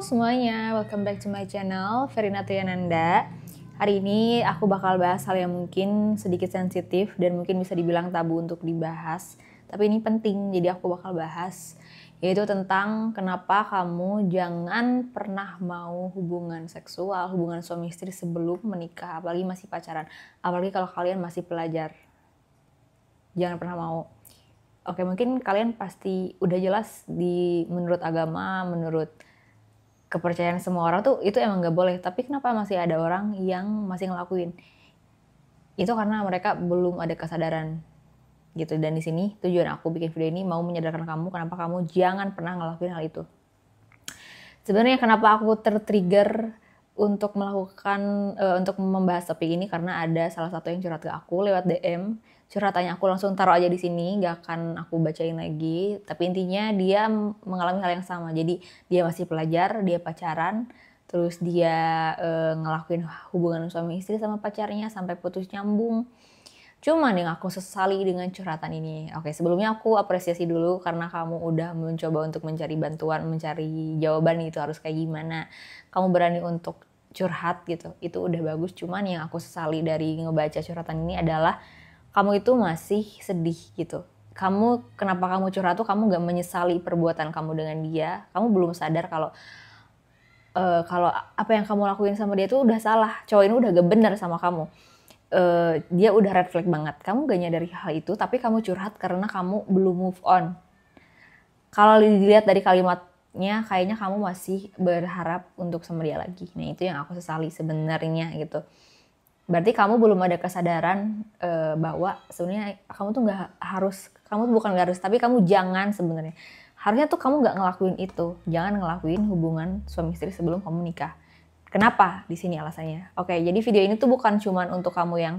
Semuanya, welcome back to my channel, Verina Triananda. Hari ini aku bakal bahas hal yang mungkin sedikit sensitif dan mungkin bisa dibilang tabu untuk dibahas. Tapi ini penting, jadi aku bakal bahas, yaitu tentang kenapa kamu jangan pernah mau hubungan seksual, hubungan suami istri sebelum menikah, apalagi masih pacaran. Apalagi kalau kalian masih pelajar. Jangan pernah mau. Oke, mungkin kalian pasti udah jelas menurut agama, menurut kepercayaan semua orang tuh itu emang gak boleh. Tapi kenapa masih ada orang yang masih ngelakuin? Itu karena mereka belum ada kesadaran gitu. Dan di sini tujuan aku bikin video ini mau menyadarkan kamu kenapa kamu jangan pernah ngelakuin hal itu. Sebenarnya kenapa aku tertrigger untuk untuk membahas topik ini karena ada salah satu yang curhat ke aku lewat DM. Curhatannya aku langsung taruh aja di sini, gak akan aku bacain lagi. Tapi intinya dia mengalami hal yang sama. Jadi dia masih pelajar, dia pacaran, terus dia ngelakuin hubungan suami istri sama pacarnya sampai putus nyambung. Cuman yang aku sesali dengan curhatan ini. Oke, sebelumnya aku apresiasi dulu karena kamu udah mencoba untuk mencari bantuan, mencari jawaban itu harus kayak gimana. Kamu berani untuk curhat gitu, itu udah bagus. Cuman yang aku sesali dari ngebaca curhatan ini adalah kamu itu masih sedih gitu. Kenapa kamu curhat tuh kamu gak menyesali perbuatan kamu dengan dia. Kamu belum sadar kalau apa yang kamu lakuin sama dia tuh udah salah. Cowok ini udah gak bener sama kamu. Dia udah red flag banget. Kamu gak nyadari hal itu, tapi kamu curhat karena kamu belum move on. Kalau dilihat dari kalimatnya, kayaknya kamu masih berharap untuk sama dia lagi. Nah itu yang aku sesali sebenarnya gitu. Berarti kamu belum ada kesadaran bahwa sebenarnya kamu tuh bukan gak harus, tapi kamu jangan sebenarnya. Harusnya tuh kamu gak ngelakuin itu. Jangan ngelakuin hubungan suami istri sebelum kamu nikah. Kenapa? Di sini alasannya. Oke, jadi video ini tuh bukan cuman untuk kamu yang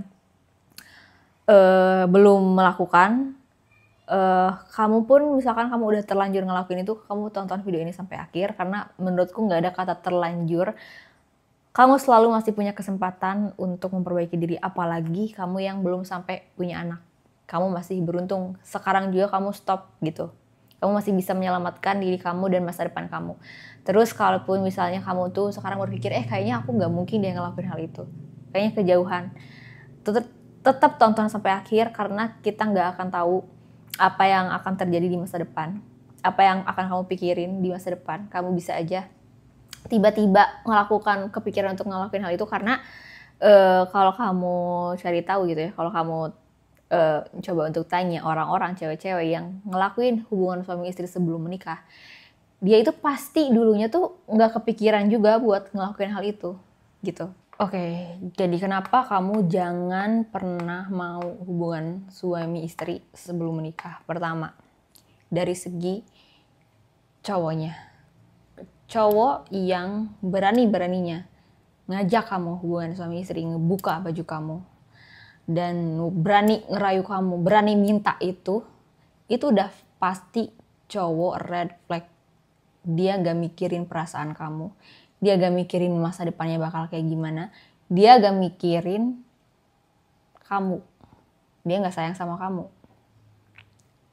belum melakukan. Kamu pun misalkan kamu udah terlanjur ngelakuin itu, kamu tonton video ini sampai akhir karena menurutku gak ada kata terlanjur. Kamu selalu masih punya kesempatan untuk memperbaiki diri, apalagi kamu yang belum sampai punya anak. Kamu masih beruntung, sekarang juga kamu stop gitu. Kamu masih bisa menyelamatkan diri kamu dan masa depan kamu. Terus kalaupun misalnya kamu tuh sekarang berpikir, kayaknya aku gak mungkin dia ngelakuin hal itu. Kayaknya kejauhan. Tetap tonton sampai akhir karena kita gak akan tahu apa yang akan terjadi di masa depan. Apa yang akan kamu pikirin di masa depan. Kamu bisa aja tiba-tiba kepikiran untuk ngelakuin hal itu karena kalau kamu cari tahu gitu ya, kalau kamu coba untuk tanya orang-orang cewek-cewek yang ngelakuin hubungan suami istri sebelum menikah, dia itu pasti dulunya tuh nggak kepikiran juga buat ngelakuin hal itu gitu. Oke, jadi kenapa kamu jangan pernah mau hubungan suami istri sebelum menikah? Pertama, dari segi cowoknya. Cowok yang berani-beraninya ngajak kamu hubungan suami istri, ngebuka baju kamu, dan berani ngerayu kamu, berani minta itu udah pasti cowok red flag. Dia gak mikirin perasaan kamu, dia gak mikirin masa depannya bakal kayak gimana, dia gak mikirin kamu, dia gak sayang sama kamu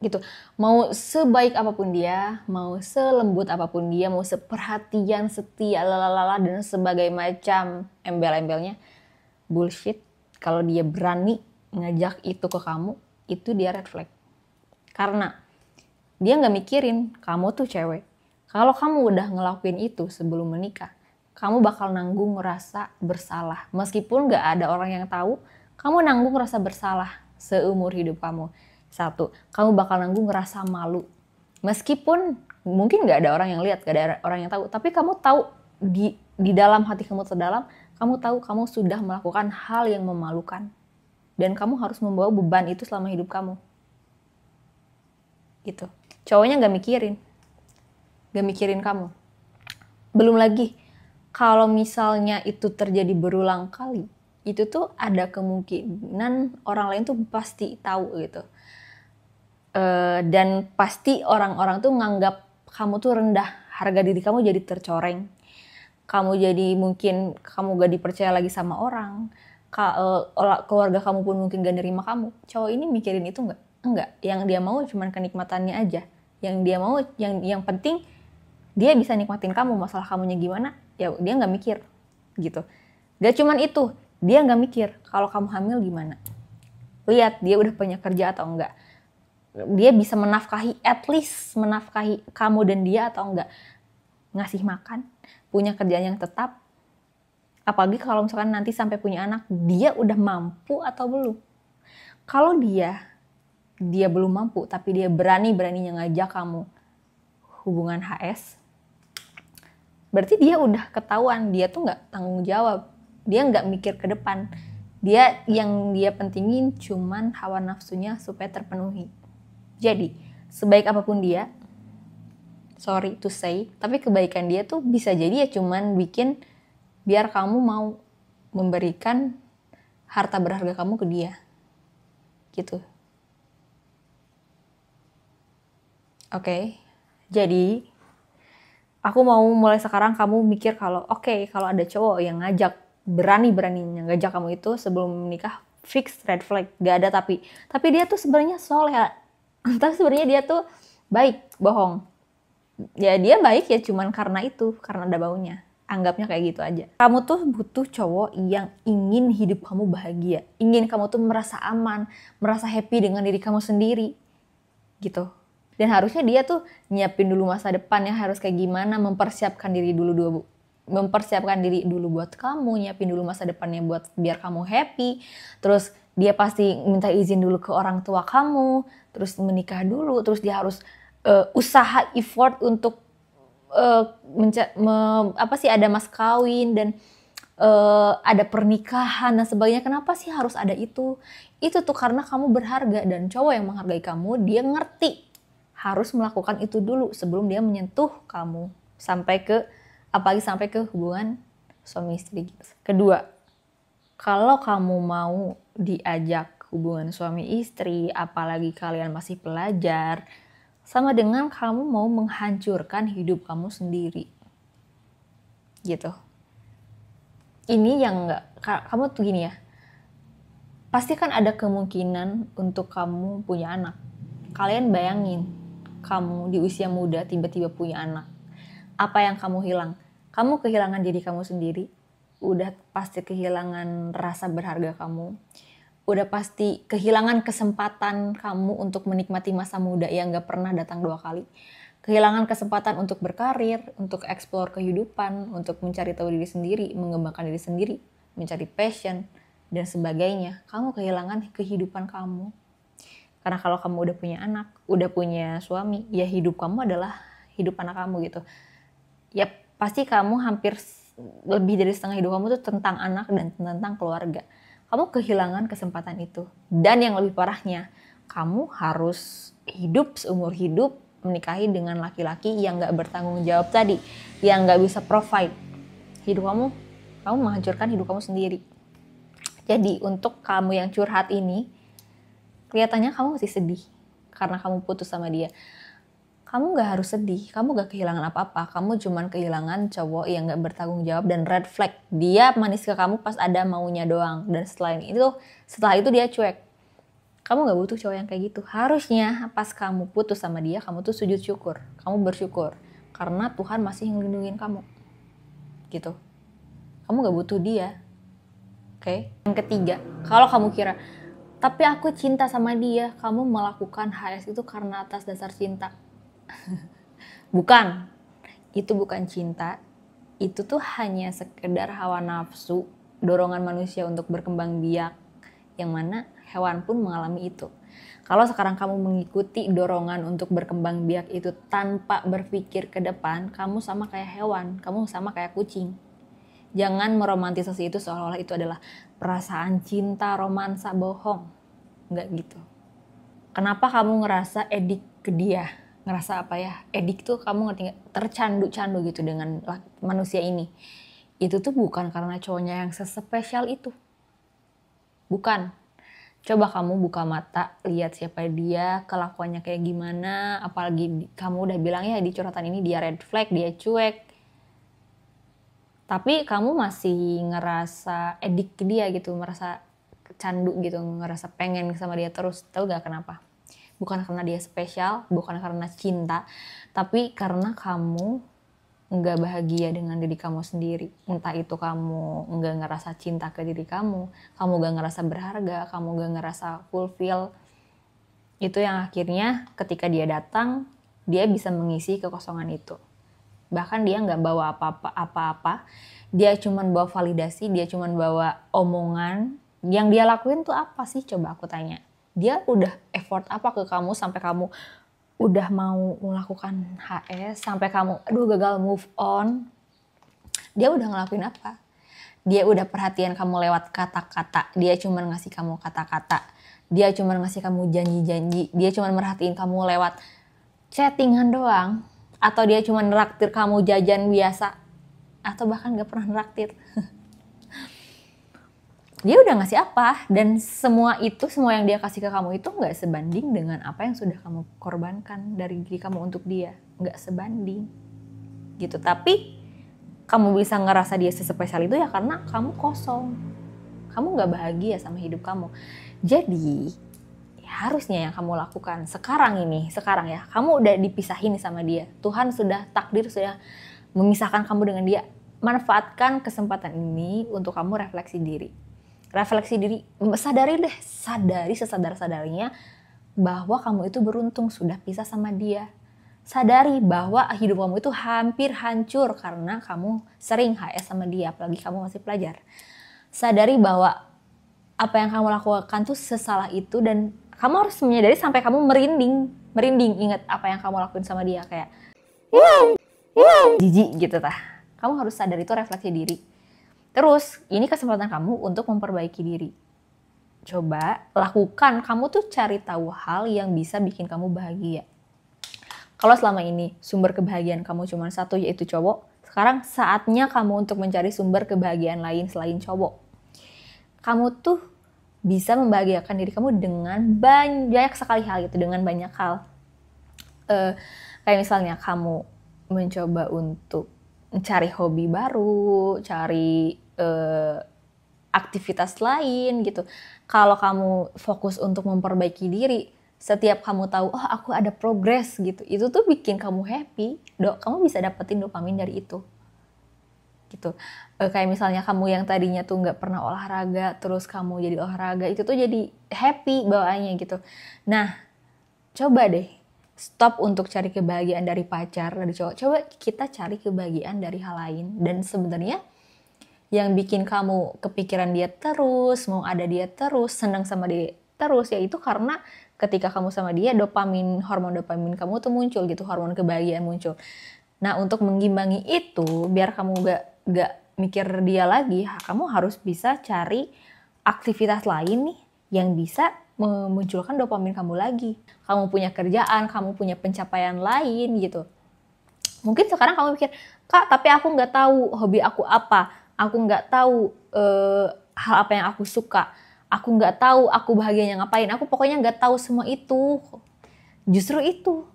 gitu. Mau sebaik apapun dia, mau selembut apapun dia, mau seperhatian, setia, lalala dan sebagai macam embel-embelnya, bullshit. Kalau dia berani ngajak itu ke kamu, itu dia red flag. Karena dia gak mikirin kamu tuh cewek. Kalau kamu udah ngelakuin itu sebelum menikah, kamu bakal nanggung rasa bersalah. Meskipun gak ada orang yang tahu, kamu nanggung rasa bersalah seumur hidup kamu. Satu, kamu bakal nanggung rasa malu. Meskipun mungkin gak ada orang yang lihat, gak ada orang yang tahu. Tapi kamu tahu di dalam hati kamu terdalam, kamu tahu kamu sudah melakukan hal yang memalukan. Dan kamu harus membawa beban itu selama hidup kamu. Gitu. Cowoknya gak mikirin kamu. Belum lagi, kalau misalnya itu terjadi berulang kali, itu tuh ada kemungkinan orang lain tuh pasti tahu gitu. Dan pasti orang-orang tuh nganggap kamu tuh rendah, harga diri kamu jadi tercoreng, kamu jadi mungkin kamu gak dipercaya lagi sama orang, keluarga kamu pun mungkin gak nerima kamu. Cowok ini mikirin itu enggak. Yang dia mau cuma kenikmatannya aja, yang dia mau yang penting Dia bisa nikmatin kamu, masalah kamunya gimana, ya dia nggak mikir gitu. Gak cuman itu, dia nggak mikir kalau kamu hamil gimana. Lihat dia udah punya kerja atau enggak. Dia bisa menafkahi, at least menafkahi kamu dan dia atau enggak. Ngasih makan, punya kerjaan yang tetap. Apalagi kalau misalkan nanti sampai punya anak, dia udah mampu atau belum. Kalau dia belum mampu, tapi dia berani-beraninya ngajak kamu hubungan HS, berarti dia udah ketahuan, dia tuh nggak tanggung jawab, dia nggak mikir ke depan, dia yang dia pentingin cuman hawa nafsunya supaya terpenuhi. Jadi sebaik apapun dia, sorry to say, tapi kebaikan dia tuh bisa jadi ya cuman bikin biar kamu mau memberikan harta berharga kamu ke dia gitu. Oke. Jadi aku mau mulai sekarang kamu mikir kalau kalau ada cowok yang ngajak, berani-beraninya ngajak kamu itu sebelum menikah, fix red flag, gak ada tapi dia tuh sebenarnya soleh, tapi sebenarnya dia tuh baik, bohong. Ya dia baik ya cuman karena itu, karena ada baunya. Anggapnya kayak gitu aja. Kamu tuh butuh cowok yang ingin hidup kamu bahagia, ingin kamu tuh merasa aman, merasa happy dengan diri kamu sendiri gitu. Dan harusnya dia tuh nyiapin dulu masa depan ya, harus kayak gimana, mempersiapkan diri dulu buat kamu, nyiapin dulu masa depannya buat biar kamu happy. Terus dia pasti minta izin dulu ke orang tua kamu, terus menikah dulu, terus dia harus usaha effort untuk ada mas kawin dan ada pernikahan dan sebagainya. Kenapa sih harus ada itu? Itu tuh karena kamu berharga, dan cowok yang menghargai kamu, dia ngerti harus melakukan itu dulu sebelum dia menyentuh kamu apalagi sampai ke hubungan suami istri gitu. Kedua, kalau kamu mau diajak hubungan suami istri, apalagi kalian masih pelajar, sama dengan kamu mau menghancurkan hidup kamu sendiri gitu. Ini yang kamu tuh gini ya, pasti kan ada kemungkinan untuk kamu punya anak. Kalian bayangin, kamu di usia muda tiba-tiba punya anak. Apa yang kamu hilang? Kamu kehilangan diri kamu sendiri. Udah pasti kehilangan rasa berharga kamu. Udah pasti kehilangan kesempatan kamu untuk menikmati masa muda yang gak pernah datang 2 kali. Kehilangan kesempatan untuk berkarir, untuk eksplor kehidupan, untuk mencari tahu diri sendiri, mengembangkan diri sendiri, mencari passion, dan sebagainya. Kamu kehilangan kehidupan kamu. Karena kalau kamu udah punya anak, udah punya suami, ya hidup kamu adalah hidup anak kamu gitu. Ya pasti kamu hampir lebih dari setengah hidup kamu tuh tentang anak dan tentang keluarga. Kamu kehilangan kesempatan itu. Dan yang lebih parahnya, kamu harus hidup seumur hidup menikahi dengan laki-laki yang gak bertanggung jawab tadi, yang gak bisa provide hidup kamu menghancurkan hidup kamu sendiri. Jadi untuk kamu yang curhat ini, kelihatannya kamu masih sedih karena kamu putus sama dia. Kamu gak harus sedih, kamu gak kehilangan apa-apa, kamu cuman kehilangan cowok yang gak bertanggung jawab dan red flag. Dia manis ke kamu pas ada maunya doang, dan setelah itu dia cuek. Kamu gak butuh cowok yang kayak gitu. Harusnya pas kamu putus sama dia, kamu tuh sujud syukur. Kamu bersyukur. Karena Tuhan masih ngelindungin kamu. Gitu. Kamu gak butuh dia. Oke? Yang ketiga, kalau kamu kira, tapi aku cinta sama dia, kamu melakukan HS itu karena atas dasar cinta. Bukan. Itu bukan cinta. Itu tuh hanya sekedar hawa nafsu, dorongan manusia untuk berkembang biak. Yang mana hewan pun mengalami itu. Kalau sekarang kamu mengikuti dorongan untuk berkembang biak itu tanpa berpikir ke depan, kamu sama kayak hewan, kamu sama kayak kucing. Jangan meromantisasi itu seolah-olah itu adalah perasaan cinta, romansa, bohong. Enggak gitu. Kenapa kamu ngerasa edik ke dia? Ngerasa apa ya? Edik tuh kamu ngerti gak? Tercandu-candu gitu dengan manusia ini. Itu tuh bukan karena cowoknya yang sespesial itu. Bukan. Coba kamu buka mata, lihat siapa dia, kelakuannya kayak gimana, apalagi kamu udah bilang ya di curhatan ini dia red flag, dia cuek. Tapi kamu masih ngerasa edik ke dia gitu, merasa candu gitu, ngerasa pengen sama dia terus. Tahu gak kenapa? Bukan karena dia spesial, bukan karena cinta, tapi karena kamu nggak bahagia dengan diri kamu sendiri, entah itu kamu nggak ngerasa cinta ke diri kamu nggak ngerasa berharga, kamu nggak ngerasa fulfill, itu yang akhirnya ketika dia datang, dia bisa mengisi kekosongan itu. Bahkan dia nggak bawa apa-apa, dia cuman bawa validasi, dia cuman bawa omongan. Yang dia lakuin tuh apa sih, coba aku tanya. Dia udah effort apa ke kamu sampai kamu udah mau melakukan HS, sampai kamu gagal move on. Dia udah ngelakuin apa? Dia udah perhatian kamu lewat kata-kata, dia cuma ngasih kamu kata-kata, dia cuma ngasih kamu janji-janji, dia cuma merhatiin kamu lewat chattingan doang, atau dia cuma neraktir kamu jajan biasa, atau bahkan gak pernah neraktir. Dia udah ngasih apa, dan semua yang dia kasih ke kamu itu gak sebanding dengan apa yang sudah kamu korbankan dari diri kamu untuk dia. Gak sebanding gitu. Tapi kamu bisa ngerasa dia sespesial itu ya karena kamu kosong, kamu gak bahagia sama hidup kamu. Jadi harusnya yang kamu lakukan sekarang ya, kamu udah dipisahin sama dia, Tuhan sudah takdir, sudah memisahkan kamu dengan dia. Manfaatkan kesempatan ini untuk kamu refleksi diri, sadari sesadar-sadarnya bahwa kamu itu beruntung sudah pisah sama dia. Sadari bahwa hidup kamu itu hampir hancur karena kamu sering HS sama dia, apalagi kamu masih pelajar. Sadari bahwa apa yang kamu lakukan tuh sesalah itu, dan kamu harus menyadari sampai kamu merinding ingat apa yang kamu lakuin sama dia, kayak jijik gitu tah. Kamu harus sadar itu, refleksi diri. Terus ini kesempatan kamu untuk memperbaiki diri. Coba lakukan, kamu tuh cari tahu hal yang bisa bikin kamu bahagia. Kalau selama ini sumber kebahagiaan kamu cuma satu, yaitu cowok, sekarang saatnya kamu untuk mencari sumber kebahagiaan lain selain cowok. Kamu tuh bisa membahagiakan diri kamu dengan banyak sekali hal gitu, dengan banyak hal. Kayak misalnya kamu mencoba untuk mencari hobi baru, cari aktivitas lain gitu. Kalau kamu fokus untuk memperbaiki diri, setiap kamu tahu, oh aku ada progres gitu, itu tuh bikin kamu happy. Kamu bisa dapetin dopamin dari itu. Gitu. Kayak misalnya kamu yang tadinya tuh nggak pernah olahraga, terus kamu jadi olahraga, itu tuh jadi happy bawaannya gitu. Nah, coba deh stop untuk cari kebahagiaan dari pacar, dari cowok. Coba kita cari kebahagiaan dari hal lain. Dan sebenarnya yang bikin kamu kepikiran dia terus, mau ada dia terus, senang sama dia terus, yaitu karena ketika kamu sama dia, hormon dopamin kamu tuh muncul gitu, hormon kebahagiaan muncul. Nah, untuk mengimbangi itu, biar kamu gak mikir dia lagi, kamu harus bisa cari aktivitas lain nih yang bisa memunculkan dopamin kamu lagi. Kamu punya kerjaan, kamu punya pencapaian lain gitu. Mungkin sekarang kamu mikir, Kak, tapi aku gak tahu hobi aku apa, aku gak tahu hal apa yang aku suka, aku gak tahu aku bahagianya ngapain, aku pokoknya gak tahu semua itu. Justru itu,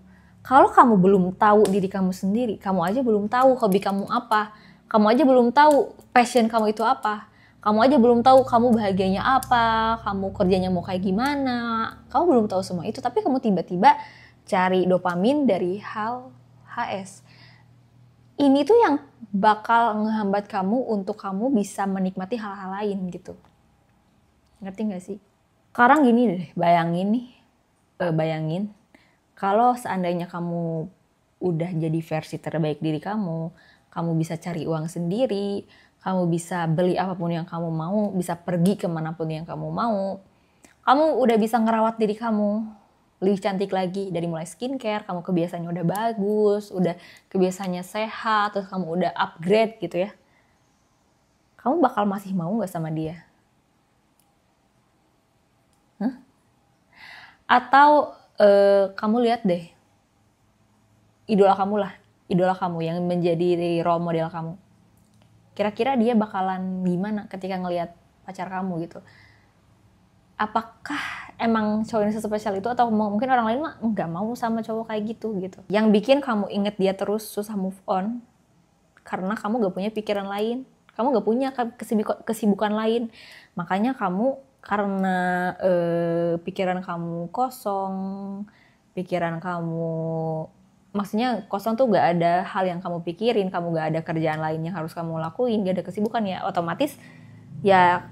kalau kamu belum tahu diri kamu sendiri, kamu aja belum tahu hobi kamu apa, kamu aja belum tahu passion kamu itu apa, kamu aja belum tahu kamu bahagianya apa, kamu kerjanya mau kayak gimana, kamu belum tahu semua itu, tapi kamu tiba-tiba cari dopamin dari hal HS. Ini tuh yang bakal ngehambat kamu untuk kamu bisa menikmati hal-hal lain gitu. Ngerti gak sih? Sekarang gini deh, bayangin kalau seandainya kamu udah jadi versi terbaik diri kamu bisa cari uang sendiri, kamu bisa beli apapun yang kamu mau, bisa pergi kemanapun yang kamu mau, kamu udah bisa ngerawat diri kamu lebih cantik lagi, dari mulai skincare, kamu kebiasaannya udah bagus, udah kebiasaannya sehat, terus kamu udah upgrade gitu ya. Kamu bakal masih mau gak sama dia? Atau kamu lihat deh, idola kamu yang menjadi role model kamu. Kira-kira dia bakalan gimana ketika ngelihat pacar kamu gitu? Apakah emang cowok ini spesial itu, atau mungkin orang lain mah nggak mau sama cowok kayak gitu. Yang bikin kamu inget dia terus, susah move on, karena kamu gak punya pikiran lain, kamu gak punya kesibukan lain. Makanya kamu, karena pikiran kamu kosong, pikiran kamu maksudnya kosong tuh gak ada hal yang kamu pikirin, kamu gak ada kerjaan lain yang harus kamu lakuin, gak ada kesibukan, ya otomatis ya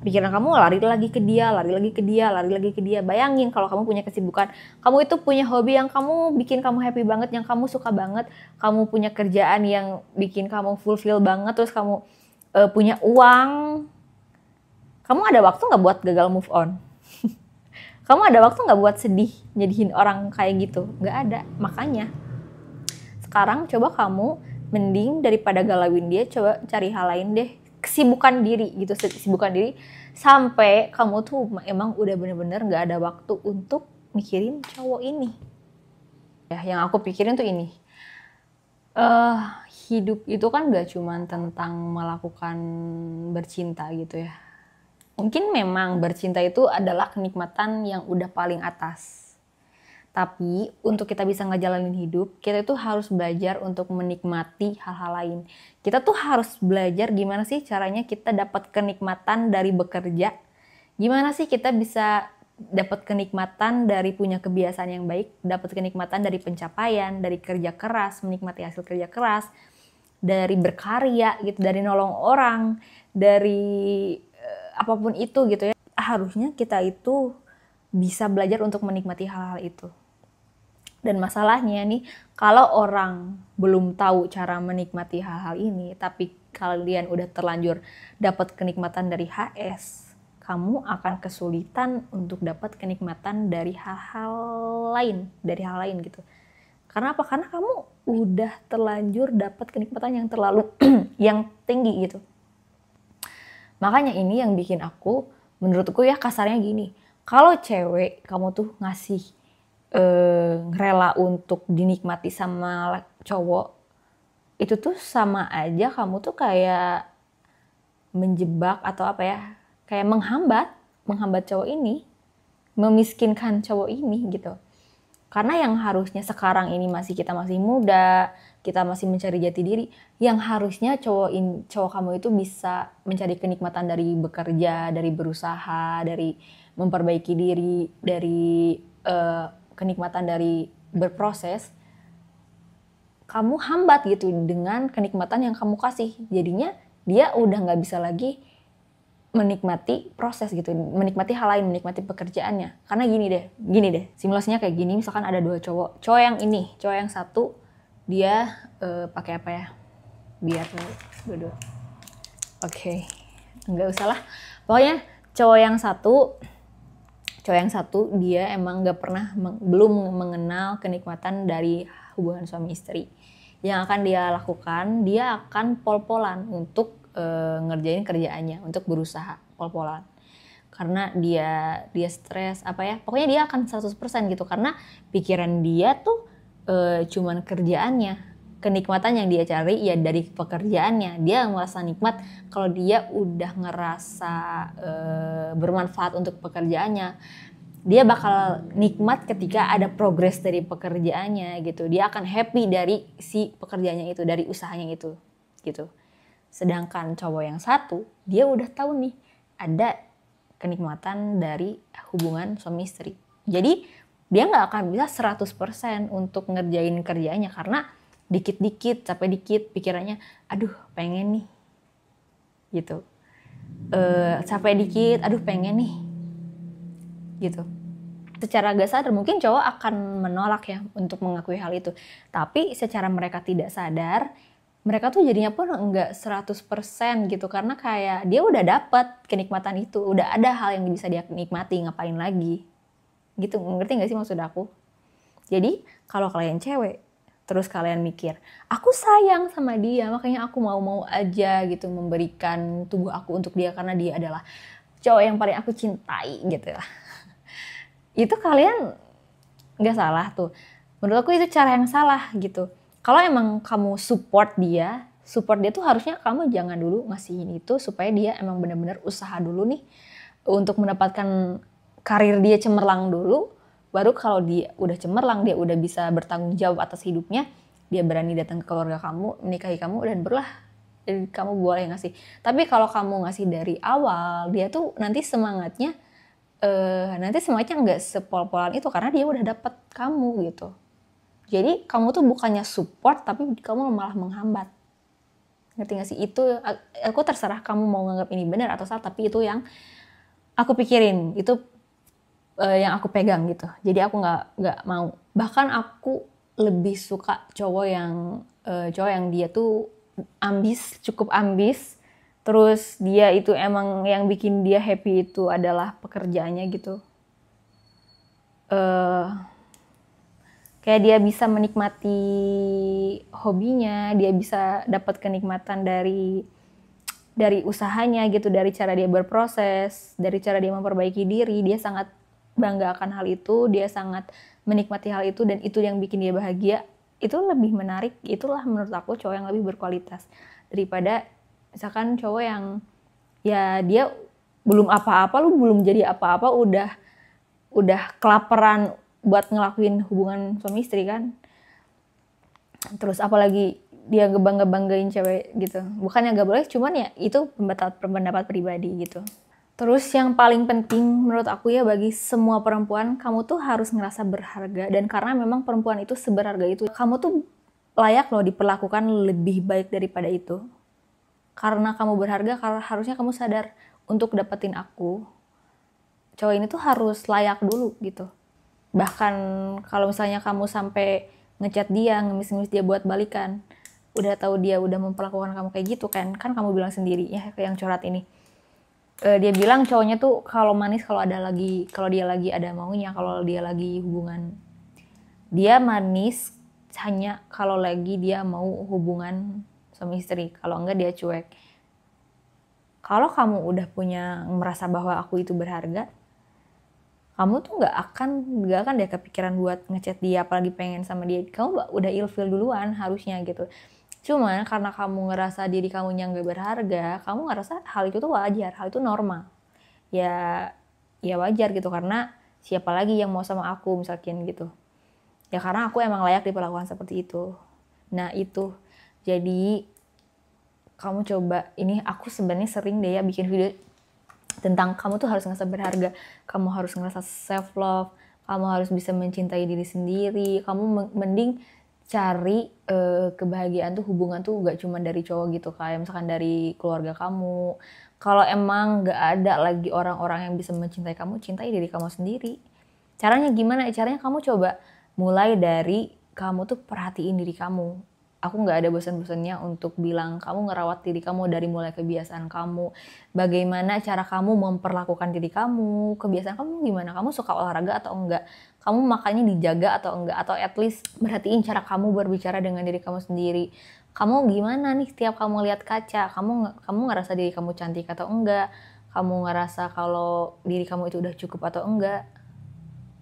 pikiran kamu lari lagi ke dia, lari lagi ke dia, lari lagi ke dia. Bayangin kalau kamu punya kesibukan, kamu itu punya hobi yang kamu bikin kamu happy banget, yang kamu suka banget, kamu punya kerjaan yang bikin kamu fulfill banget, terus kamu punya uang, kamu ada waktu gak buat gagal move on? Kamu ada waktu gak buat sedih, nyedihin orang kayak gitu? Gak ada. Makanya sekarang coba kamu mending daripada galauin dia, coba cari hal lain deh. Kesibukan diri gitu, kesibukan diri sampai kamu tuh emang udah bener-bener gak ada waktu untuk mikirin cowok ini. Ya, yang aku pikirin tuh ini. Hidup itu kan gak cuman tentang melakukan bercinta gitu ya. Mungkin memang bercinta itu adalah kenikmatan yang udah paling atas. Tapi untuk kita bisa ngejalanin hidup, kita itu harus belajar untuk menikmati hal-hal lain. Kita tuh harus belajar gimana sih caranya kita dapat kenikmatan dari bekerja. Gimana sih kita bisa dapat kenikmatan dari punya kebiasaan yang baik, dapat kenikmatan dari pencapaian, dari kerja keras, menikmati hasil kerja keras, dari berkarya gitu, dari nolong orang, dari apapun itu gitu ya. Harusnya kita itu bisa belajar untuk menikmati hal-hal itu. Dan masalahnya nih, kalau orang belum tahu cara menikmati hal-hal ini, tapi kalian udah terlanjur dapat kenikmatan dari HS, kamu akan kesulitan untuk dapat kenikmatan dari hal-hal lain gitu. Karena apa? Karena kamu udah terlanjur dapat kenikmatan yang terlalu yang tinggi gitu. Makanya ini yang bikin menurutku ya kasarnya gini, kalau cewek kamu tuh ngasih rela untuk dinikmati sama cowok, itu tuh sama aja kamu tuh kayak menjebak atau apa ya, kayak menghambat cowok ini, memiskinkan cowok ini gitu. Karena yang harusnya sekarang ini kita masih muda, kita masih mencari jati diri, yang harusnya cowok kamu itu bisa mencari kenikmatan dari bekerja, dari berusaha, dari memperbaiki diri, dari kenikmatan dari berproses. Kamu hambat gitu dengan kenikmatan yang kamu kasih. Jadinya dia udah gak bisa lagi menikmati proses gitu, menikmati hal lain, menikmati pekerjaannya. Karena gini deh, simulasinya kayak gini, misalkan ada dua cowok yang satu dia pakai apa ya, biar dua. Oke, nggak usah lah. Pokoknya cowok yang satu dia emang belum mengenal kenikmatan dari hubungan suami istri. Yang akan dia lakukan, dia akan pol-polan untuk ngerjain kerjaannya, untuk berusaha pol-polan. Karena dia stres apa ya, pokoknya dia akan 100% gitu, karena pikiran dia tuh cuman kerjaannya. Kenikmatan yang dia cari ya dari pekerjaannya. Dia merasa nikmat kalau dia udah ngerasa bermanfaat untuk pekerjaannya. Dia bakal nikmat ketika ada progres dari pekerjaannya gitu. Dia akan happy dari si pekerjaannya itu, dari usahanya itu gitu. Sedangkan cowok yang satu, dia udah tahu nih ada kenikmatan dari hubungan suami istri. Jadi dia gak akan bisa 100% untuk ngerjain kerjanya, karena dikit-dikit, capek dikit, pikirannya aduh pengen nih gitu. Capek dikit, aduh pengen nih gitu. Secara gak sadar mungkin cowok akan menolak ya untuk mengakui hal itu. Tapi secara mereka tidak sadar, mereka tuh jadinya pun enggak 100% gitu, karena kayak dia udah dapat kenikmatan itu, udah ada hal yang bisa dia nikmati, ngapain lagi gitu. Ngerti gak sih maksud aku? Jadi kalau kalian cewek terus kalian mikir aku sayang sama dia, makanya aku mau aja gitu memberikan tubuh aku untuk dia karena dia adalah cowok yang paling aku cintai gitu lah. Itu kalian gak salah tuh, menurut aku itu cara yang salah gitu. Kalau emang kamu support dia tuh harusnya kamu jangan dulu ngasihin itu, supaya dia emang benar-benar usaha dulu nih untuk mendapatkan karir dia cemerlang dulu. Baru kalau dia udah cemerlang, dia udah bisa bertanggung jawab atas hidupnya, dia berani datang ke keluarga kamu, menikahi kamu, dan kamu boleh ngasih. Tapi kalau kamu ngasih dari awal, dia tuh nanti semangatnya nggak sepol-polan itu, karena dia udah dapet kamu gitu. Jadi kamu tuh bukannya support, tapi kamu malah menghambat. Ngerti gak sih? Itu aku terserah kamu mau nganggap ini benar atau salah, tapi itu yang aku pikirin, itu yang aku pegang gitu. Jadi aku nggak mau. Bahkan aku lebih suka cowok yang dia tuh cukup ambis. Terus dia itu emang yang bikin dia happy itu adalah pekerjaannya gitu. Kayak dia bisa menikmati hobinya, dia bisa dapat kenikmatan dari usahanya gitu, dari cara dia berproses, dari cara dia memperbaiki diri. Dia sangat bangga akan hal itu, dia sangat menikmati hal itu, dan itu yang bikin dia bahagia. Itu lebih menarik, itulah menurut aku cowok yang lebih berkualitas daripada misalkan cowok yang ya dia belum apa-apa, lu belum jadi apa-apa udah kelaparan buat ngelakuin hubungan suami istri kan. Terus apalagi dia ngebanggain cewek gitu. Bukannya gak boleh, cuman ya itu pendapat pribadi gitu. Terus yang paling penting menurut aku ya, bagi semua perempuan, kamu tuh harus ngerasa berharga. Dan karena memang perempuan itu seberharga itu, kamu tuh layak loh diperlakukan lebih baik daripada itu. Karena kamu berharga, karena harusnya kamu sadar untuk dapetin aku, cowok ini tuh harus layak dulu gitu. Bahkan kalau misalnya kamu sampai ngechat dia, ngemis-ngemis dia buat balikan, udah tahu dia udah memperlakukan kamu kayak gitu kan kamu bilang sendiri ya, kayak yang curhat ini. Dia bilang cowoknya tuh kalau manis kalau dia lagi ada maunya, kalau dia lagi hubungan. Dia manis hanya kalau lagi dia mau hubungan suami istri, kalau enggak dia cuek. Kalau kamu udah merasa bahwa aku itu berharga, kamu tuh nggak akan deh kepikiran buat ngechat dia, apalagi pengen sama dia. Kamu udah ilfeel duluan harusnya gitu. Cuman karena kamu ngerasa diri kamu yang gak berharga, kamu ngerasa hal itu tuh wajar, hal itu normal. Ya wajar gitu, karena siapa lagi yang mau sama aku misalkan gitu. Ya karena aku emang layak diperlakukan seperti itu. Nah itu, jadi kamu coba, ini aku sebenarnya sering deh ya bikin video tentang kamu tuh harus ngerasa berharga, kamu harus ngerasa self love, kamu harus bisa mencintai diri sendiri, kamu mending cari kebahagiaan tuh, hubungan tuh gak cuma dari cowok gitu, kayak misalkan dari keluarga kamu. Kalau emang gak ada lagi orang-orang yang bisa mencintai kamu, cintai diri kamu sendiri. Caranya gimana? Caranya kamu coba mulai dari kamu tuh perhatiin diri kamu. Aku gak ada bosan-bosannya untuk bilang kamu ngerawat diri kamu dari mulai kebiasaan kamu, bagaimana cara kamu memperlakukan diri kamu, kebiasaan kamu gimana, kamu suka olahraga atau enggak, kamu makannya dijaga atau enggak, atau at least perhatiin cara kamu berbicara dengan diri kamu sendiri. Kamu gimana nih setiap kamu lihat kaca, kamu ngerasa diri kamu cantik atau enggak, kamu ngerasa kalau diri kamu itu udah cukup atau enggak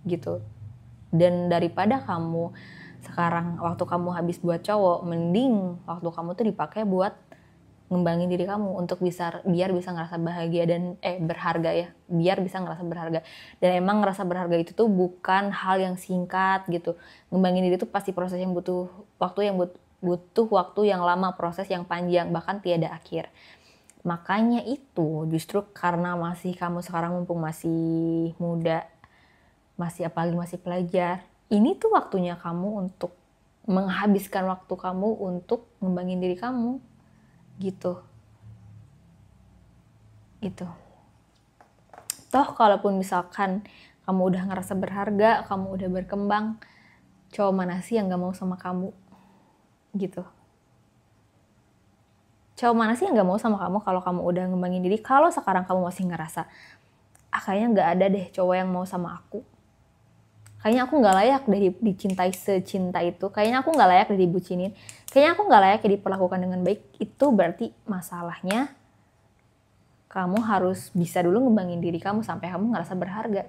gitu. Dan daripada kamu sekarang waktu kamu habis buat cowok, mending waktu kamu tuh dipakai buat ngembangin diri kamu untuk biar bisa ngerasa bahagia dan berharga ya, biar bisa ngerasa berharga. Dan emang ngerasa berharga itu tuh bukan hal yang singkat gitu. Ngembangin diri itu pasti proses yang butuh waktu yang lama, proses yang panjang, bahkan tiada akhir. Makanya itu justru karena kamu sekarang mumpung masih muda, masih pelajar, ini tuh waktunya kamu untuk menghabiskan waktu kamu untuk ngembangin diri kamu. Gitu. Toh kalaupun misalkan kamu udah ngerasa berharga, kamu udah berkembang, cowok mana sih yang gak mau sama kamu? Gitu. Cowok mana sih yang gak mau sama kamu kalau kamu udah ngembangin diri? Kalau sekarang kamu masih ngerasa, kayaknya gak ada deh cowok yang mau sama aku. Kayaknya aku gak layak deh dicintai secinta itu. Kayaknya aku gak layak deh dibucinin. Kayaknya aku gak layak diperlakukan dengan baik. Itu berarti masalahnya kamu harus bisa dulu ngembangin diri kamu sampai kamu ngerasa berharga.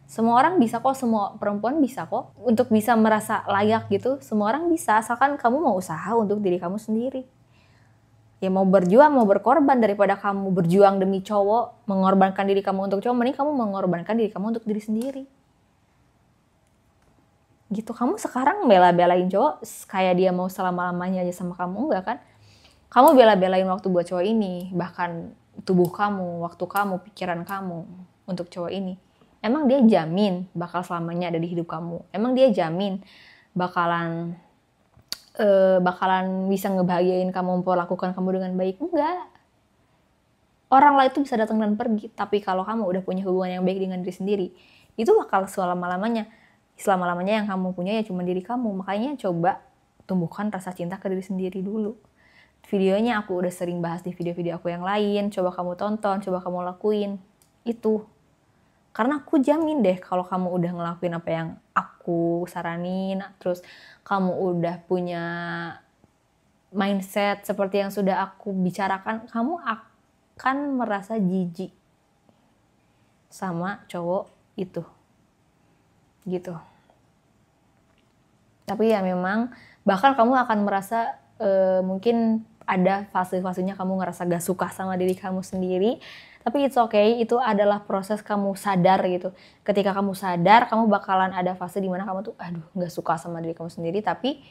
Semua orang bisa kok, semua perempuan bisa kok. Untuk bisa merasa layak gitu, semua orang bisa. Asalkan kamu mau usaha untuk diri kamu sendiri. Ya mau berjuang, mau berkorban, daripada kamu berjuang demi cowok, mengorbankan diri kamu untuk cowok, mending kamu mengorbankan diri kamu untuk diri sendiri. Gitu, kamu sekarang bela-belain cowok kayak dia mau selama-lamanya aja sama kamu, enggak kan? Kamu bela-belain waktu buat cowok ini, bahkan tubuh kamu, waktu kamu, pikiran kamu untuk cowok ini. Emang dia jamin bakal selamanya ada di hidup kamu? Emang dia jamin bakalan bisa ngebahagiain kamu, memperlakukan kamu dengan baik. Enggak. Orang lain itu bisa datang dan pergi, tapi kalau kamu udah punya hubungan yang baik dengan diri sendiri, itu bakal selama-lamanya yang kamu punya ya cuma diri kamu. Makanya coba tumbuhkan rasa cinta ke diri sendiri dulu. Videonya aku udah sering bahas di video-video aku yang lain, coba kamu tonton, coba kamu lakuin itu. Karena aku jamin deh kalau kamu udah ngelakuin apa yang aku saranin, terus kamu udah punya mindset seperti yang sudah aku bicarakan, kamu akan merasa jijik sama cowok itu gitu. Tapi ya memang bahkan kamu akan merasa mungkin ada fase-fasenya kamu ngerasa gak suka sama diri kamu sendiri, tapi it's okay, itu adalah proses kamu sadar gitu. Ketika kamu sadar, kamu bakalan ada fase dimana kamu tuh aduh gak suka sama diri kamu sendiri, tapi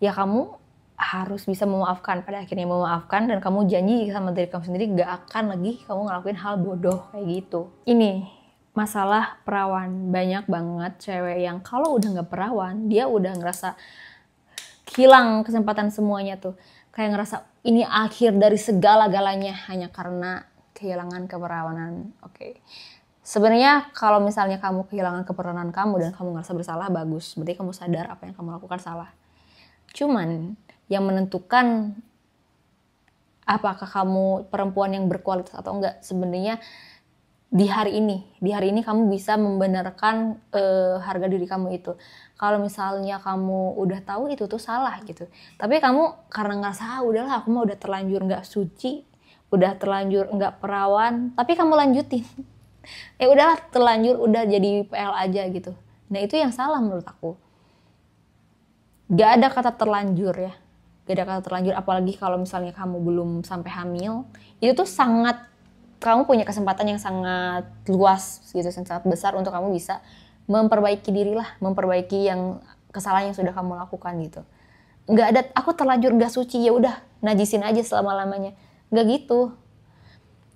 ya kamu harus bisa memaafkan, pada akhirnya memaafkan, dan kamu janji sama diri kamu sendiri gak akan lagi kamu ngelakuin hal bodoh kayak gitu. Ini masalah perawan, banyak banget cewek yang kalau udah gak perawan, dia udah ngerasa hilang kesempatan semuanya tuh, kayak ngerasa ini akhir dari segala-galanya hanya karena kehilangan keperawanan. Oke. Sebenarnya kalau misalnya kamu kehilangan keperawanan kamu dan kamu ngerasa bersalah, bagus, berarti kamu sadar apa yang kamu lakukan salah. Cuman yang menentukan apakah kamu perempuan yang berkualitas atau enggak sebenarnya di hari ini kamu bisa membenarkan harga diri kamu itu. Kalau misalnya kamu udah tahu itu tuh salah gitu, tapi kamu karena ngerasa udahlah aku mah udah terlanjur nggak suci, udah terlanjur nggak perawan, tapi kamu lanjutin udahlah terlanjur udah jadi PL aja gitu. Nah itu yang salah menurut aku. Gak ada kata terlanjur ya. Gak ada kata terlanjur, apalagi kalau misalnya kamu belum sampai hamil. Itu tuh kamu punya kesempatan yang sangat luas gitu, sangat besar untuk kamu bisa memperbaiki diri lah. Memperbaiki yang kesalahan yang sudah kamu lakukan gitu. Gak ada, aku terlanjur gak suci, ya udah najisin aja selama-lamanya. Gak gitu.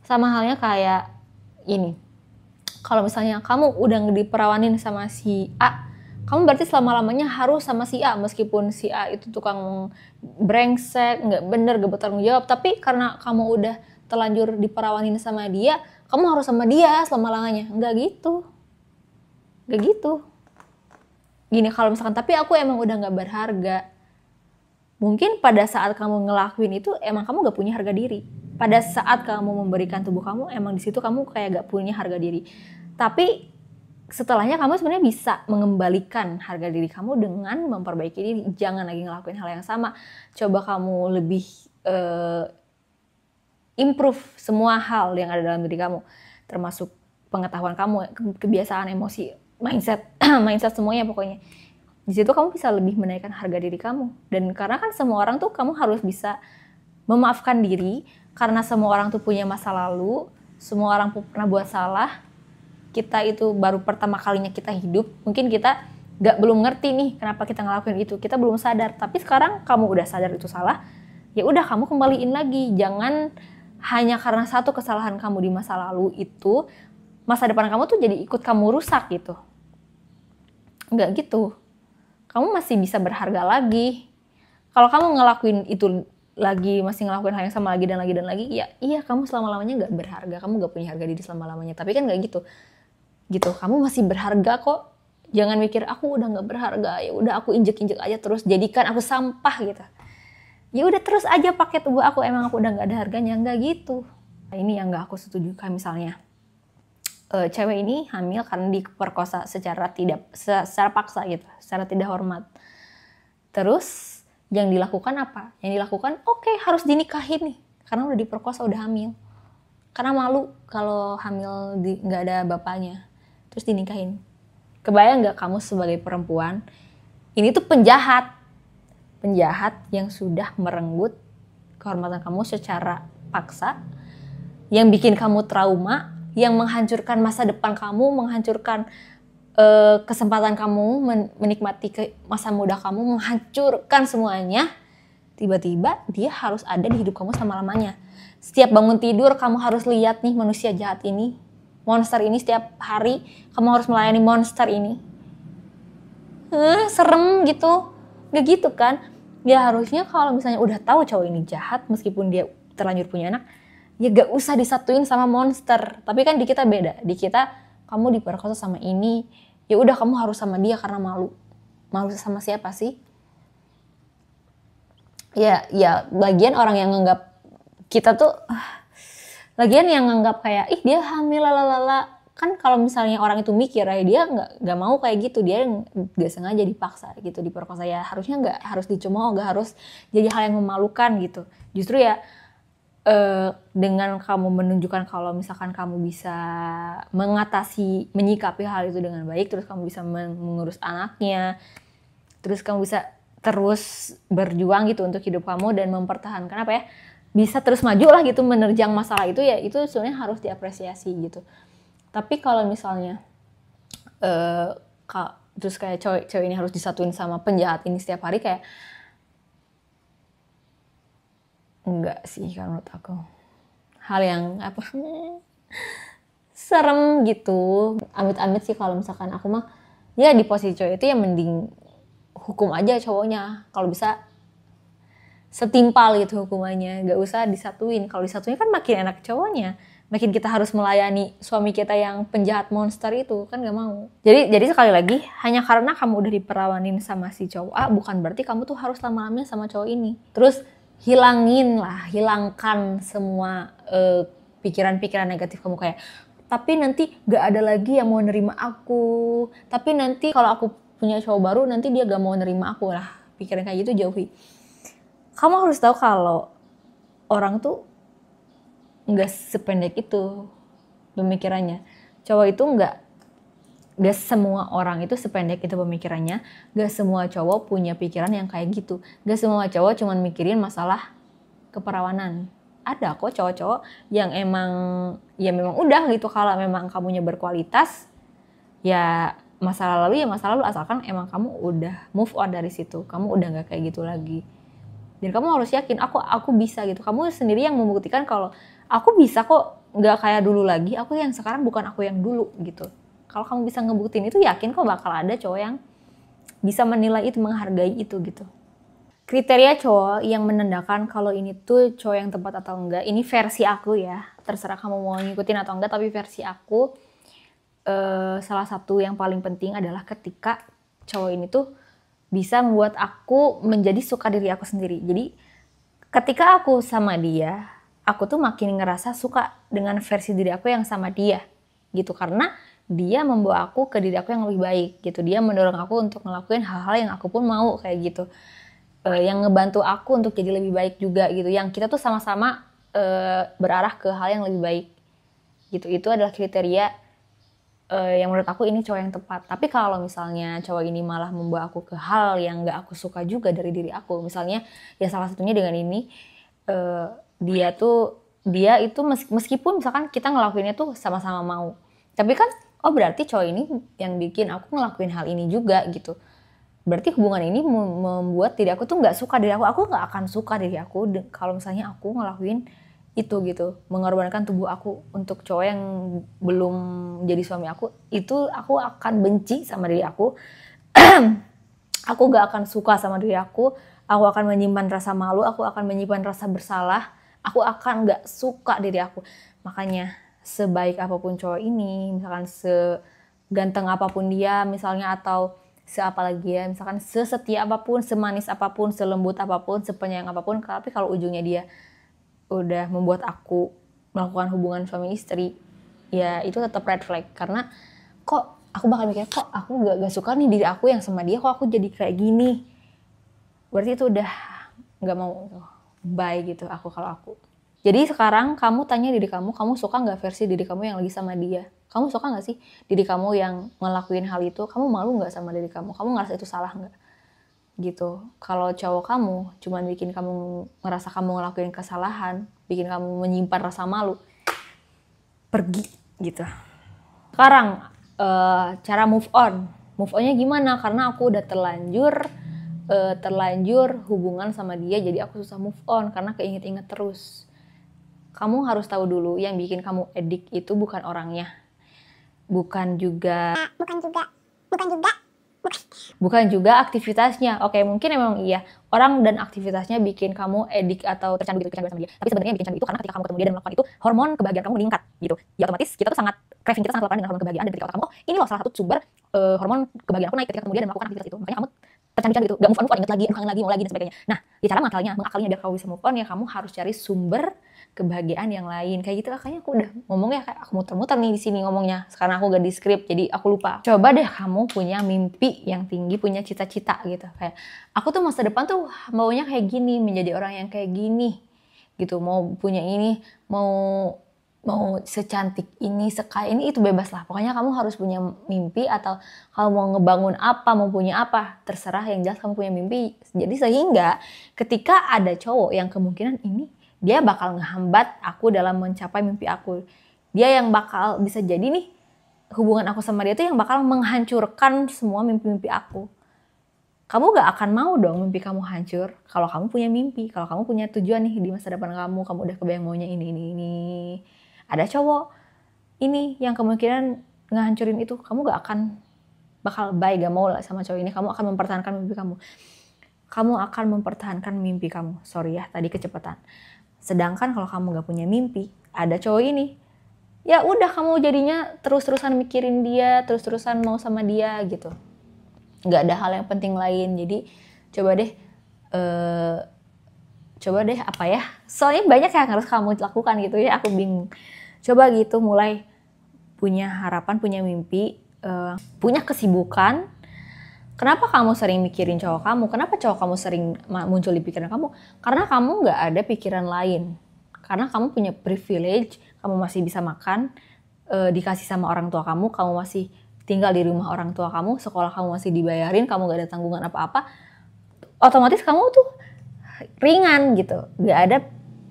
Sama halnya kayak ini. Kalau misalnya kamu udah diperawanin sama si A, kamu berarti selama-lamanya harus sama si A, meskipun si A itu tukang brengsek, nggak bener, gak bertanggung jawab, tapi karena kamu udah terlanjur diperawanin sama dia, kamu harus sama dia selama-lamanya. Nggak gitu. Gini, kalau misalkan, tapi aku emang udah nggak berharga. Mungkin pada saat kamu ngelakuin itu, emang kamu gak punya harga diri. Pada saat kamu memberikan tubuh kamu, emang di situ kamu kayak gak punya harga diri. Tapi setelahnya kamu sebenarnya bisa mengembalikan harga diri kamu dengan memperbaiki diri. Jangan lagi ngelakuin hal yang sama. Coba kamu lebih improve semua hal yang ada dalam diri kamu, termasuk pengetahuan kamu, kebiasaan, emosi, mindset semuanya pokoknya. Di situ kamu bisa lebih menaikkan harga diri kamu. Dan karena kan semua orang tuh kamu harus bisa memaafkan diri, karena semua orang tuh punya masa lalu, semua orang pernah buat salah. Kita itu baru pertama kalinya kita hidup, mungkin kita belum ngerti nih kenapa kita ngelakuin itu, kita belum sadar. Tapi sekarang kamu udah sadar itu salah, ya udah kamu kembaliin lagi. Jangan hanya karena satu kesalahan kamu di masa lalu itu, masa depan kamu tuh jadi ikut kamu rusak gitu. Enggak gitu. Kamu masih bisa berharga lagi. Kalau kamu ngelakuin itu lagi, masih ngelakuin hal yang sama lagi dan lagi, ya iya kamu selama-lamanya gak berharga, kamu gak punya harga diri selama-lamanya. Tapi kan gak gitu. Kamu masih berharga kok. Jangan mikir aku udah nggak berharga, ya udah aku injek-injek aja terus, jadikan aku sampah gitu. Ya udah terus aja pakai tubuh aku, emang aku udah nggak ada harganya, nggak gitu. Nah, ini yang nggak aku setuju. Kayak misalnya cewek ini hamil karena diperkosa secara paksa gitu, secara tidak hormat. Terus yang dilakukan apa? Yang dilakukan harus dinikahin nih, karena udah diperkosa, udah hamil. Karena malu kalau hamil nggak ada bapaknya. Terus dinikahin. Kebayang gak kamu sebagai perempuan, ini tuh penjahat yang sudah merenggut kehormatan kamu secara paksa, yang bikin kamu trauma, yang menghancurkan masa depan kamu, menghancurkan kesempatan kamu menikmati masa muda kamu, menghancurkan semuanya. Tiba-tiba dia harus ada di hidup kamu selama-lamanya. Setiap bangun tidur kamu harus lihat nih manusia jahat ini, monster ini, setiap hari kamu harus melayani monster ini. serem gitu. Gak gitu kan. Ya harusnya kalau misalnya udah tahu cowok ini jahat, meskipun dia terlanjur punya anak, ya gak usah disatuin sama monster. Tapi kan di kita beda. Di kita kamu diperkosa sama ini, ya udah kamu harus sama dia karena malu. Malu sama siapa sih? Ya lagian orang yang nganggap kita tuh, lagian yang nganggap kayak ih dia hamil lalala, kan kalau misalnya orang itu mikir ya dia nggak mau kayak gitu, dia nggak sengaja dipaksa gitu diperkosa, ya harusnya nggak harus dicemooh, nggak harus jadi hal yang memalukan gitu. Justru ya dengan kamu menunjukkan kalau misalkan kamu bisa mengatasi, menyikapi hal itu dengan baik, terus kamu bisa mengurus anaknya, terus kamu bisa terus berjuang gitu untuk hidup kamu dan mempertahankan apa ya, bisa terus maju lah gitu menerjang masalah itu, ya itu sebenarnya harus diapresiasi gitu. Tapi kalau misalnya terus kayak cewek ini harus disatuin sama penjahat ini setiap hari, kayak enggak sih kalau menurut aku. Hal yang apa serem gitu. Amit-amit sih kalau misalkan aku mah, ya di posisi cowok itu ya mending hukum aja cowoknya. Kalau bisa setimpal gitu hukumannya, gak usah disatuin. Kalau disatuin kan makin enak cowoknya, makin kita harus melayani suami kita yang penjahat monster itu, kan gak mau. Jadi sekali lagi, hanya karena kamu udah diperawanin sama si cowok A, bukan berarti kamu tuh harus lama-lamanya sama cowok ini. Terus hilangkan semua pikiran-pikiran negatif kamu, kayak tapi nanti gak ada lagi yang mau nerima aku, tapi nanti kalau aku punya cowok baru nanti dia gak mau nerima aku. Lah pikiran kayak gitu jauhi. Kamu harus tahu kalau orang tuh gak sependek itu pemikirannya. Cowok itu gak semua orang itu sependek itu pemikirannya. Gak semua cowok punya pikiran yang kayak gitu. Gak semua cowok cuma mikirin masalah keperawanan. Ada kok cowok-cowok yang emang udah gitu, kalau memang kamunya berkualitas, ya masa lalu asalkan emang kamu udah move on dari situ, kamu udah nggak kayak gitu lagi. Dan kamu harus yakin aku bisa gitu. Kamu sendiri yang membuktikan kalau aku bisa kok, nggak kayak dulu lagi. Aku yang sekarang bukan aku yang dulu gitu. Kalau kamu bisa ngebuktiin itu, yakin kok bakal ada cowok yang bisa menilai itu, menghargai itu gitu. Kriteria cowok yang menandakan kalau ini tuh cowok yang tepat atau enggak, ini versi aku ya, terserah kamu mau ngikutin atau enggak, tapi versi aku salah satu yang paling penting adalah ketika cowok ini tuh bisa membuat aku menjadi suka diri aku sendiri. Jadi ketika aku sama dia, aku tuh makin ngerasa suka dengan versi diri aku yang sama dia gitu, karena dia membawa aku ke diri aku yang lebih baik gitu. Dia mendorong aku untuk ngelakuin hal-hal yang aku pun mau kayak gitu. Yang ngebantu aku untuk jadi lebih baik juga gitu, yang kita tuh sama-sama berarah ke hal yang lebih baik gitu. Itu adalah kriteria yang menurut aku ini cowok yang tepat. Tapi kalau misalnya cowok ini malah membawa aku ke hal yang gak aku suka juga dari diri aku, misalnya ya salah satunya dengan ini, dia itu meskipun misalkan kita ngelakuinnya tuh sama-sama mau, tapi kan berarti cowok ini yang bikin aku ngelakuin hal ini juga gitu. Berarti hubungan ini membuat diri aku tuh gak suka diri aku gak akan suka diri aku kalau misalnya aku ngelakuin itu gitu, mengorbankan tubuh aku untuk cowok yang belum jadi suami aku. Itu aku akan benci sama diri aku. Aku gak akan suka sama diri aku akan menyimpan rasa malu, aku akan menyimpan rasa bersalah, aku akan gak suka diri aku. Makanya sebaik apapun cowok ini, misalkan seganteng apapun dia misalnya, atau apalagi ya, misalkan sesetia apapun, semanis apapun, selembut apapun, sepenyayang apapun, tapi kalau ujungnya dia udah membuat aku melakukan hubungan suami istri, ya itu tetap red flag. Karena kok aku bakal mikir, kok aku gak suka nih diri aku yang sama dia, kok aku jadi kayak gini. Berarti itu udah gak mau, bye gitu aku kalau aku. Jadi sekarang kamu tanya diri kamu suka gak versi diri kamu yang lagi sama dia? Kamu suka gak sih diri kamu yang ngelakuin hal itu? Kamu malu gak sama diri kamu? Kamu ngerasa itu salah gak? Gitu. Kalau cowok kamu cuman bikin kamu ngerasa kamu ngelakuin kesalahan, bikin kamu menyimpan rasa malu, pergi gitu. Sekarang cara move onnya gimana? Karena aku udah terlanjur hubungan sama dia, jadi aku susah move on karena keinget-inget terus. Kamu harus tahu dulu, yang bikin kamu edik itu bukan orangnya, bukan juga Bukan juga aktivitasnya. Oke, mungkin emang iya, orang dan aktivitasnya bikin kamu edik atau tercandu gitu, kecanduan sama dia. Tapi sebenarnya yang bikin candu itu karena ketika kamu ketemu dia dan melakukan itu, hormon kebahagiaan kamu meningkat gitu. Ya otomatis kita tuh sangat craving, kita sangat lapar dengan hormon kebahagiaan, dan ketika otak kamu, oh ini loh salah satu sumber hormon kebahagiaan aku naik ketika ketemu dia dan melakukan aktivitas itu. Makanya kamu tercandu gitu, gak move on, inget lagi, kangen lagi, mau lagi dan sebagainya. Nah, ya cara mengakalinya biar kamu bisa move on ya kamu harus cari sumber kebahagiaan yang lain. Kayak gitu lah, kayaknya aku udah ngomongnya kayak aku muter-muter nih di sini ngomongnya. Sekarang aku gak di script jadi aku lupa. Coba deh kamu punya mimpi yang tinggi, punya cita-cita gitu. Kayak aku tuh masa depan tuh maunya kayak gini, menjadi orang yang kayak gini gitu. Mau punya ini, mau secantik ini, sekaya ini, itu bebas lah. Pokoknya kamu harus punya mimpi, atau kamu mau ngebangun apa, mau punya apa, terserah, yang jelas kamu punya mimpi. Jadi sehingga ketika ada cowok yang kemungkinan ini dia bakal ngehambat aku dalam mencapai mimpi aku, dia yang bakal bisa jadi nih hubungan aku sama dia tuh yang bakal menghancurkan semua mimpi-mimpi aku. Kamu gak akan mau dong mimpi kamu hancur kalau kamu punya mimpi, kalau kamu punya tujuan nih di masa depan kamu udah kebayang maunya ini. Ada cowok ini yang kemungkinan ngehancurin itu, kamu gak akan bakal gak mau lah sama cowok ini. Kamu akan mempertahankan mimpi kamu. Kamu akan mempertahankan mimpi kamu. Sorry ya, tadi kecepatan. Sedangkan kalau kamu gak punya mimpi, ada cowok ini, ya udah kamu jadinya terus-terusan mikirin dia, terus-terusan mau sama dia gitu. Gak ada hal yang penting lain. Jadi coba deh apa ya, soalnya banyak yang harus kamu lakukan gitu ya, aku bingung. Coba gitu mulai punya harapan, punya mimpi, punya kesibukan. Kenapa kamu sering mikirin cowok kamu? Kenapa cowok kamu sering muncul di pikiran kamu? Karena kamu gak ada pikiran lain. Karena kamu punya privilege, kamu masih bisa makan, dikasih sama orang tua kamu masih tinggal di rumah orang tua kamu, sekolah kamu masih dibayarin, kamu gak ada tanggungan apa-apa. Otomatis kamu tuh ringan gitu, gak ada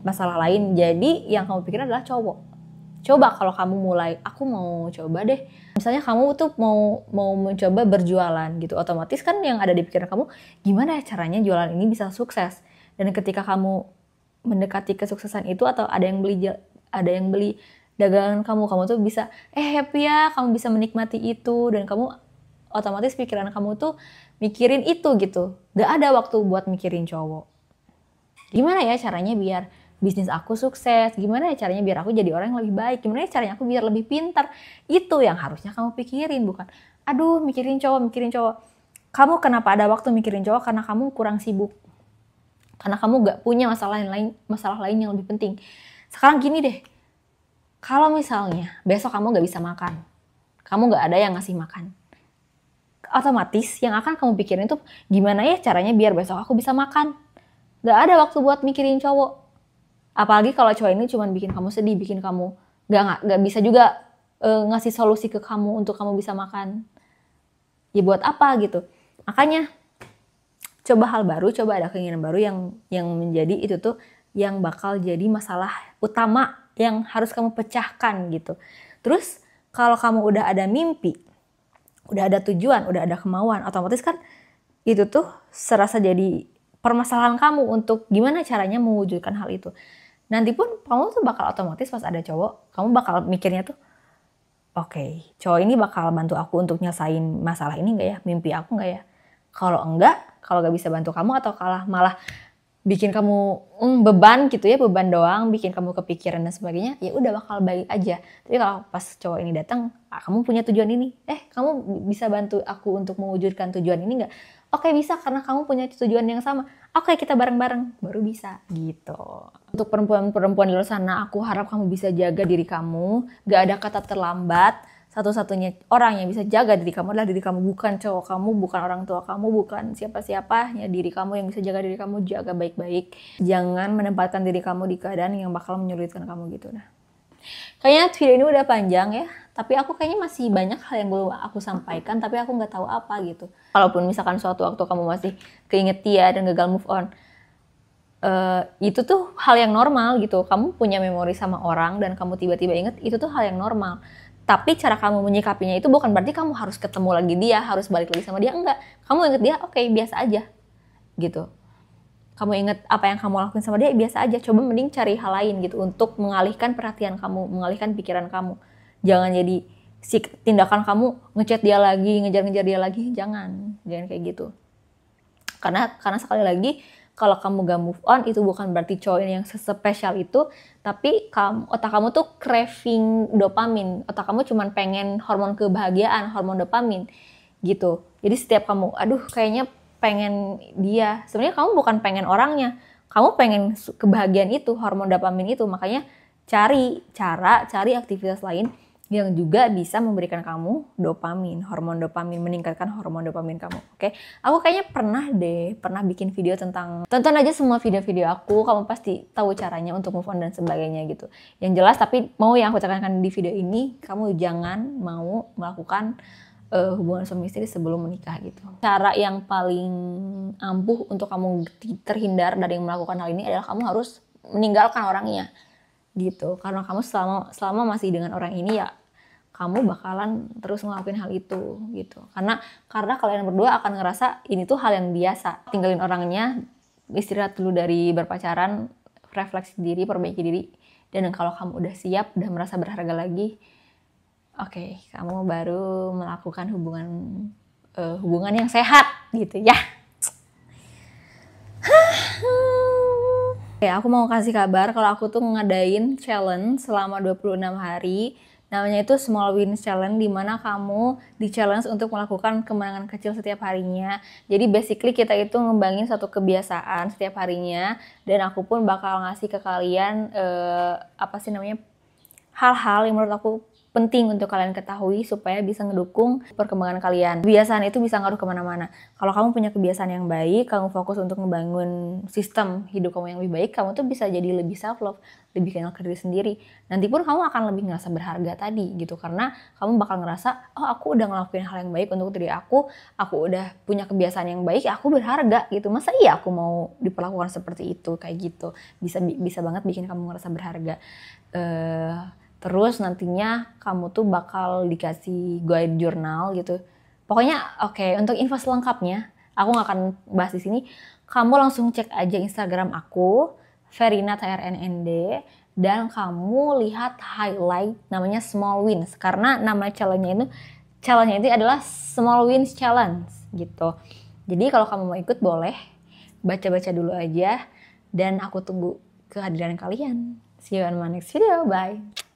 masalah lain. Jadi yang kamu pikirin adalah cowok. Coba kalau kamu mulai, aku mau coba deh. Misalnya kamu tuh mau mencoba berjualan gitu, otomatis kan yang ada di pikiran kamu, gimana ya caranya jualan ini bisa sukses. Dan ketika kamu mendekati kesuksesan itu, atau ada yang beli dagangan kamu tuh bisa happy ya, kamu bisa menikmati itu, dan kamu otomatis pikiran kamu tuh mikirin itu gitu. Gak ada waktu buat mikirin cowok. Gimana ya caranya biar bisnis aku sukses, gimana ya caranya biar aku jadi orang yang lebih baik, gimana ya caranya aku biar lebih pintar. Itu yang harusnya kamu pikirin, bukan aduh mikirin cowok. Kamu kenapa ada waktu mikirin cowok? Karena kamu kurang sibuk, karena kamu gak punya masalah lain yang lebih penting. Sekarang gini deh, kalau misalnya besok kamu gak bisa makan, kamu gak ada yang ngasih makan, otomatis yang akan kamu pikirin tuh gimana ya caranya biar besok aku bisa makan. Gak ada waktu buat mikirin cowok. Apalagi kalau cowok ini cuma bikin kamu sedih, bikin kamu gak bisa juga ngasih solusi ke kamu untuk kamu bisa makan. Ya buat apa gitu. Makanya coba hal baru, coba ada keinginan baru yang menjadi itu tuh yang bakal jadi masalah utama yang harus kamu pecahkan gitu. Terus kalau kamu udah ada mimpi, udah ada tujuan, udah ada kemauan, otomatis kan itu tuh serasa jadi permasalahan kamu untuk gimana caranya mewujudkan hal itu. Nanti pun kamu tuh bakal otomatis pas ada cowok, kamu bakal mikirnya tuh, oke, cowok ini bakal bantu aku untuk nyelesain masalah ini gak ya? Mimpi aku gak ya? Kalau enggak, kalau gak bisa bantu kamu atau malah bikin kamu beban gitu ya, beban doang, bikin kamu kepikiran dan sebagainya, ya udah bakal baik aja. Tapi kalau pas cowok ini datang, kamu punya tujuan ini, kamu bisa bantu aku untuk mewujudkan tujuan ini gak? Oke, bisa, karena kamu punya tujuan yang sama. Oke, kita bareng-bareng, baru bisa gitu. Untuk perempuan-perempuan di luar sana, aku harap kamu bisa jaga diri kamu. Gak ada kata terlambat. Satu-satunya orang yang bisa jaga diri kamu adalah diri kamu. Bukan cowok kamu, bukan orang tua kamu, bukan siapa-siapanya. Diri kamu yang bisa jaga diri kamu, jaga baik-baik. Jangan menempatkan diri kamu di keadaan yang bakal menyulitkan kamu gitu. Nah, kayaknya video ini udah panjang ya. Tapi aku kayaknya masih banyak hal yang belum aku sampaikan, tapi aku nggak tahu apa gitu. Kalaupun misalkan suatu waktu kamu masih keinget dia dan gagal move on, itu tuh hal yang normal gitu. Kamu punya memori sama orang dan kamu tiba-tiba inget, itu tuh hal yang normal. Tapi cara kamu menyikapinya itu bukan berarti kamu harus ketemu lagi dia, harus balik lagi sama dia, enggak. Kamu inget dia, oke, biasa aja gitu. Kamu inget apa yang kamu lakuin sama dia, biasa aja. Coba mending cari hal lain gitu untuk mengalihkan perhatian kamu, mengalihkan pikiran kamu. Jangan jadi si tindakan kamu ngechat dia lagi, ngejar-ngejar dia lagi, jangan kayak gitu. Karena sekali lagi, kalau kamu gak move on itu bukan berarti cowok yang sespesial itu, tapi otak kamu tuh craving dopamin. Otak kamu cuman pengen hormon kebahagiaan, hormon dopamin gitu. Jadi setiap kamu, aduh kayaknya pengen dia, sebenarnya kamu bukan pengen orangnya, kamu pengen kebahagiaan itu, hormon dopamin itu. Makanya cari aktivitas lain yang juga bisa memberikan kamu dopamin, hormon dopamin, meningkatkan hormon dopamin kamu. Oke, aku kayaknya pernah bikin video tentang, tonton aja semua video-video aku, kamu pasti tahu caranya untuk move on dan sebagainya gitu. Yang jelas, tapi mau yang aku tekankan di video ini, kamu jangan mau melakukan hubungan suami istri sebelum menikah gitu. Cara yang paling ampuh untuk kamu terhindar dari melakukan hal ini adalah kamu harus meninggalkan orangnya gitu. Karena kamu selama masih dengan orang ini, ya kamu bakalan terus ngelakuin hal itu gitu. Karena kalian berdua akan ngerasa ini tuh hal yang biasa. Tinggalin orangnya, istirahat dulu dari berpacaran, refleksi diri, perbaiki diri. Dan kalau kamu udah siap, udah merasa berharga lagi, oke, kamu baru melakukan hubungan yang sehat gitu ya. Oke, aku mau kasih kabar kalau aku tuh ngadain challenge selama 26 hari. Namanya itu Small Wins Challenge, dimana kamu di-challenge untuk melakukan kemenangan kecil setiap harinya. Jadi basically kita itu ngembangin satu kebiasaan setiap harinya. Dan aku pun bakal ngasih ke kalian hal-hal yang menurut aku penting untuk kalian ketahui supaya bisa ngedukung perkembangan kalian. Kebiasaan itu bisa ngaruh kemana-mana. Kalau kamu punya kebiasaan yang baik, kamu fokus untuk ngebangun sistem hidup kamu yang lebih baik, kamu tuh bisa jadi lebih self-love, lebih kenal ke diri sendiri. Nanti pun kamu akan lebih ngerasa berharga tadi gitu, karena kamu bakal ngerasa, oh aku udah ngelakuin hal yang baik untuk diri aku udah punya kebiasaan yang baik, aku berharga gitu. Masa iya aku mau diperlakukan seperti itu, kayak gitu. Bisa banget bikin kamu ngerasa berharga. Terus nantinya kamu tuh bakal dikasih guide jurnal gitu. Pokoknya oke, untuk info selengkapnya aku gak akan bahas di sini. Kamu langsung cek aja Instagram aku, Verina TRNND, dan kamu lihat highlight namanya Small Wins, karena nama challenge-nya itu adalah Small Wins Challenge gitu. Jadi kalau kamu mau ikut boleh, baca-baca dulu aja, dan aku tunggu kehadiran kalian. See you on my next video, bye.